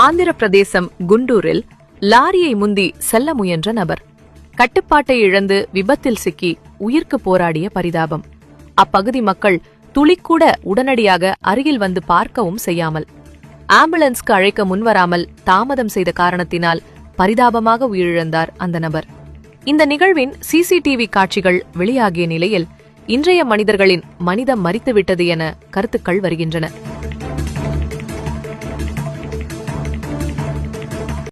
ஆந்திர பிரதேசம் குண்டூரில் லாரியை முந்தி செல்ல முயன்ற நபர் கட்டுப்பாட்டை இழந்து விபத்தில் சிக்கி உயிர்க்கு போராடிய பரிதாபம். அப்பகுதி மக்கள் துளிக்கூட உடனடியாக அருகில் வந்து பார்க்கவும் செய்யாமல், ஆம்புலன்ஸ்க்கு அழைக்க முன்வராமல் தாமதம் செய்த காரணத்தினால் பரிதாபமாக உயிரிழந்தார் அந்த நபர். இந்த நிகழ்வின் சிசிடிவி காட்சிகள் வெளியாகிய நிலையில் இன்றைய மனிதர்களின் மனிதம் மரித்துவிட்டது என கருத்துக்கள் வருகின்றன.